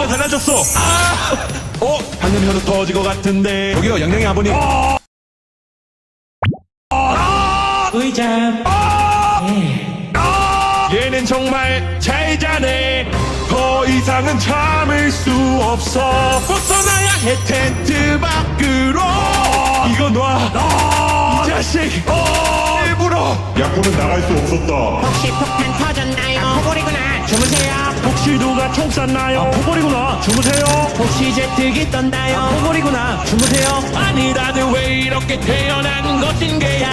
누가 달라졌어. 방금 혀도 터질 것 같은데. 여기요, 양양이 아버님. 의자. 얘는 정말 잘 자네. 더 이상은 참을 수 없어. 벗어나야 해 텐트 밖으로. 이거 놔. 이 자식. 일부러. 야구는 나갈 수 없었다. 혹시 폭탄 터졌나요? 포골이구나. 주무세요. 혹시 누가 총 쐈나요? 포골이구나. 주무세요. 혹시 제트기 떴나요? 포골이구나. 주무세요. 아니 나는 왜 이렇게 태어난 것인게야.